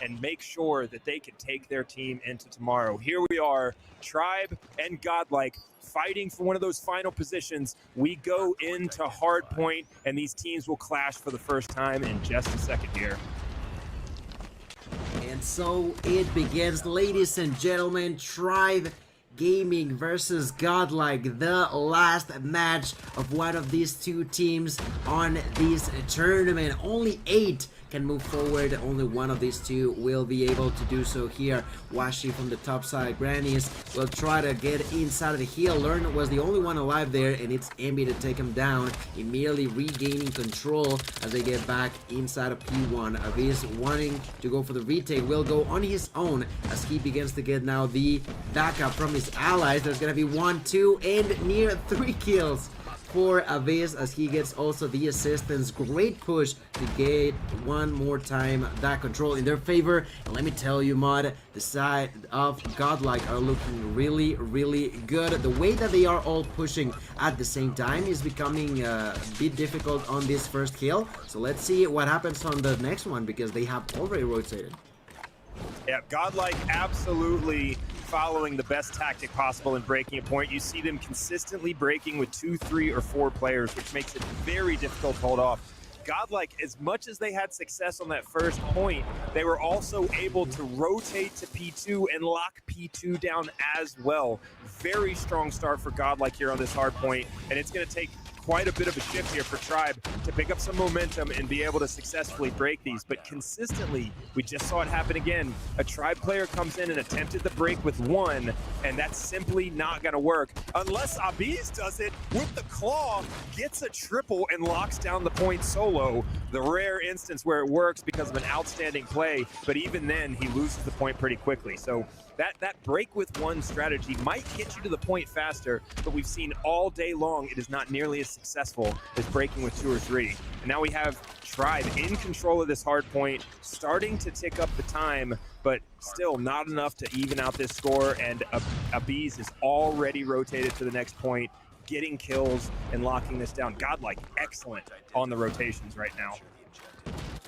and make sure that they can take their team into tomorrow. Here we are, Tribe and Godlike fighting for one of those final positions. We go into hardpoint, and these teams will clash for the first time in just a second here. And so it begins, ladies and gentlemen. Tribe Gaming versus Godlike, the last match of one of these two teams on this tournament. Only 8 can move forward. Only one of these two will be able to do so here. Washi from the top side. Grannies will try to get inside of the hill. Lern was the only one alive there, and it's Emby to take him down, immediately regaining control as they get back inside of P1. Aviz wanting to go for the retake will go on his own as he begins to get now the backup from his allies. There's gonna be 1, 2, and near 3 kills for Aviz as he gets also the assistance. Great push to get one more time that control in their favor. And let me tell you, Mod, the side of Godlike are looking really, really good. The way that they are all pushing at the same time is becoming a bit difficult on this first kill. So let's see what happens on the next one, because they have already rotated. Yeah, Godlike absolutely following the best tactic possible in breaking a point. You see them consistently breaking with 2, 3, or 4 players, which makes it very difficult to hold off. Godlike, as much as they had success on that first point, they were also able to rotate to P2 and lock P2 down as well. Very strong start for Godlike here on this hard point, and it's going to take quite a bit of a shift here for Tribe to pick up some momentum and be able to successfully break these. But consistently, we just saw it happen again. A Tribe player comes in and attempted the break with 1, and that's simply not going to work unless Abiz does it with the claw, gets a triple, and locks down the point solo. The rare instance where it works because of an outstanding play, but even then, he loses the point pretty quickly. So that break with 1 strategy might get you to the point faster, but we've seen all day long it is not nearly as successful as breaking with 2 or 3. And now we have Tribe in control of this hard point, starting to tick up the time, but still not enough to even out this score. And Abiz is already rotated to the next point, getting kills and locking this down. Godlike excellent on the rotations right now.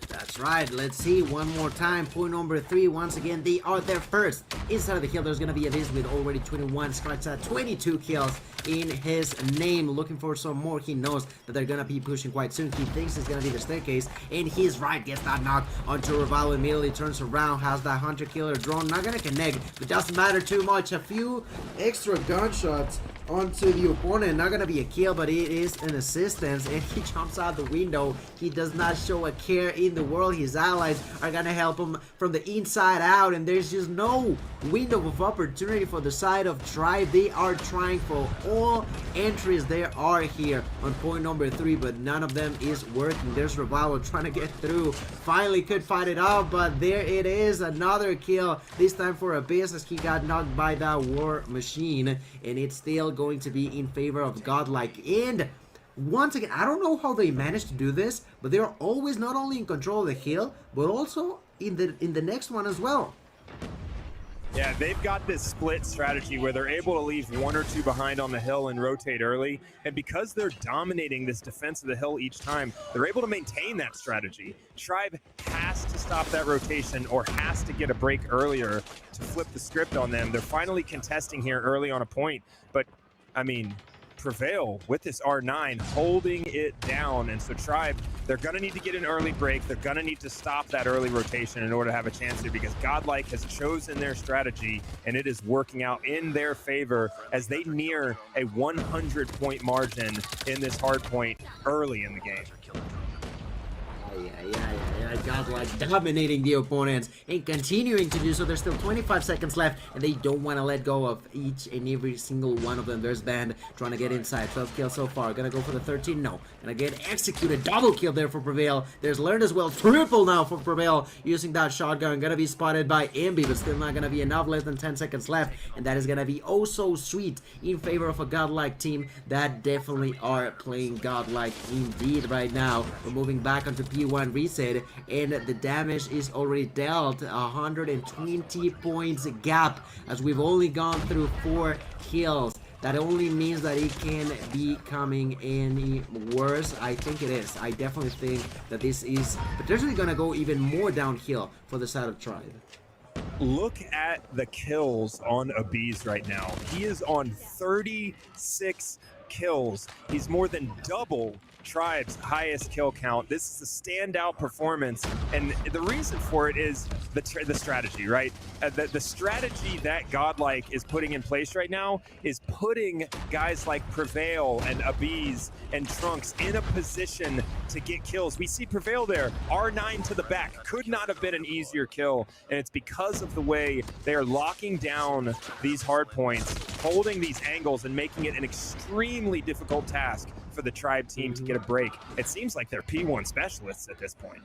That's right. Let's see one more time. Point number 3. Once again, they are there first. Inside of the hill, there's going to be Aviz with already 21. Scratch at 22 kills in his name. Looking for some more. He knows that they're going to be pushing quite soon. He thinks it's going to be the staircase, and he's right. Gets that knock onto Raval. Immediately turns around. Has that hunter killer drone. Not going to connect, but doesn't matter too much. A few extra gunshots onto the opponent. Not gonna be a kill, but it is an assistance, and he jumps out the window. He does not show a care in the world. His allies are gonna help him from the inside out, and there's just no window of opportunity for the side of Tribe. They are trying for all entries there are here on point number 3, but none of them is working. There's Revival trying to get through. Finally could fight it off, but there it is. Another kill, this time for Abyss as he got knocked by that war machine, and it's still going to be in favor of Godlike. And once again, I don't know how they managed to do this, but they're always not only in control of the hill, but also in the next one as well. Yeah, they've got this split strategy where they're able to leave 1 or 2 behind on the hill and rotate early. And because they're dominating this defense of the hill each time, they're able to maintain that strategy. Tribe has to stop that rotation or has to get a break earlier to flip the script on them. They're finally contesting here early on a point, but I mean, Prevail with this R9 holding it down. And so Tribe, they're going to need to get an early break. They're going to need to stop that early rotation in order to have a chance here, because Godlike has chosen their strategy and it is working out in their favor as they near a 100-point margin in this hard point early in the game. Godlike dominating the opponents and continuing to do so. There's still 25 seconds left, and they don't want to let go of each and every single one of them. There's Band trying to get inside. 12 kills so far. Gonna go for the 13? No. Gonna get executed. Double kill there for Prevail. There's Learned as well. Triple now for Prevail using that shotgun. Gonna be spotted by Emby, but still not gonna be enough. Less than 10 seconds left, and that is gonna be oh so sweet in favor of a Godlike team that definitely are playing Godlike indeed right now. We're moving back onto P1 reset, and the damage is already dealt. 120 points gap as we've only gone through 4 kills. that only means that it can be coming any worse. I think it is. I definitely think that this is potentially gonna go even more downhill for the side of Tribe. Look at the kills on Abiz right now. He is on 36 kills. He's more than double Tribe's highest kill count. This is a standout performance, and the reason for it is the strategy, right? The strategy that Godlike is putting in place right now is putting guys like Prevail and Abiz and Trunks in a position to get kills. We see Prevail there, R9 to the back. Could not have been an easier kill, and it's because of the way they are locking down these hard points, holding these angles, and making it an extremely difficult task for the Tribe team to get a break. It seems like they're P1 specialists at this point.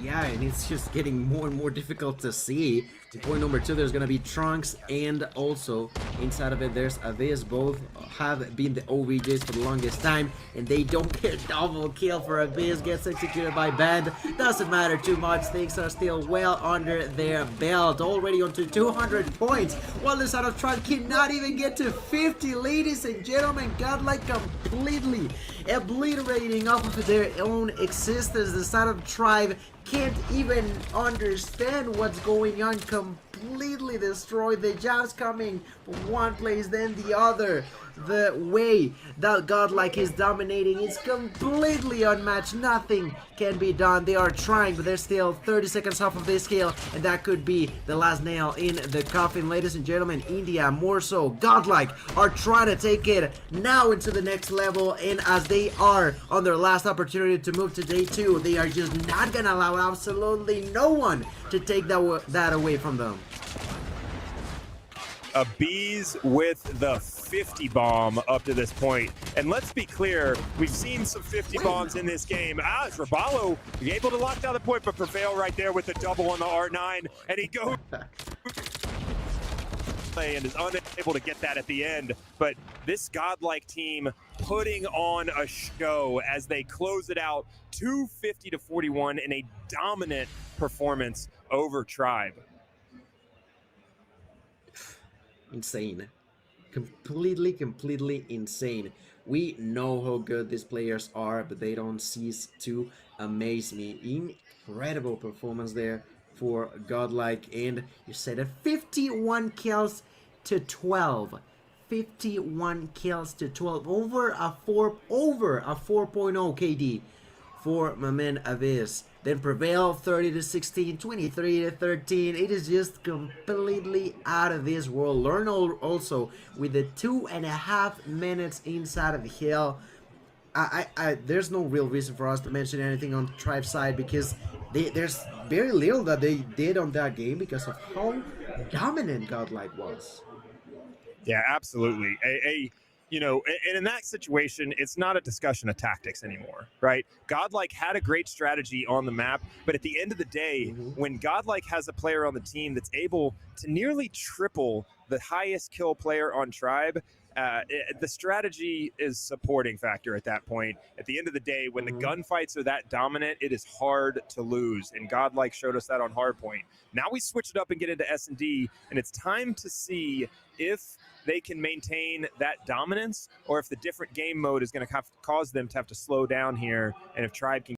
Yeah, and it's just getting more and more difficult to see. In point number 2, there's going to be Trunks, and also inside of it, there's Aviz. Both have been the OVJs for the longest time, and they don't get double kill for Aviz. Gets executed by Band. Doesn't matter too much. Things are still well under their belt. Already onto 200 points, while the side of Tribe cannot even get to 50. Ladies and gentlemen, Godlike completely obliterating off of their own existence. The side of Tribe can't even understand what's going on, completely destroyed. The jabs coming from one place then the other. The way that Godlike is dominating is completely unmatched. Nothing can be done. They are trying, but there's still 30 seconds off of this kill, and that could be the last nail in the coffin. Ladies and gentlemen, India, more so Godlike, are trying to take it now into the next level, and as they are on their last opportunity to move to day 2, they are just not gonna allow absolutely no one to take that away from them. Abiz with the 50 bomb up to this point. And let's be clear, we've seen some 50 bombs in this game. It's Rabalo able to lock down the point, but Prevail right there with the double on the R9, and he goes and is unable to get that at the end. But this Godlike team putting on a show as they close it out 250-41 in a dominant performance over Tribe. Insane. Completely insane. We know how good these players are, but they don't cease to amaze me. Incredible performance there for Godlike, and you said it, 51 kills to 12. 51 kills to 12. Over a 4.0 KD for my man Aviz. Then Prevail 30-16, 23-13. It is just completely out of this world. Learn also with the 2.5 minutes inside of the hill. There's no real reason for us to mention anything on the Tribe side, because there's very little that they did on that game because of how dominant Godlike was. Yeah, absolutely. You know, and in that situation, it's not a discussion of tactics anymore, right? Godlike had a great strategy on the map, but at the end of the day, when Godlike has a player on the team that's able to nearly triple the highest kill player on Tribe, the strategy is supporting factor at that point. At the end of the day, when the gunfights are that dominant, it is hard to lose, and Godlike showed us that on hardpoint. Now we switch it up and get into S&D, and it's time to see if they can maintain that dominance, or if the different game mode is going to cause them to have to slow down here, and if Tribe can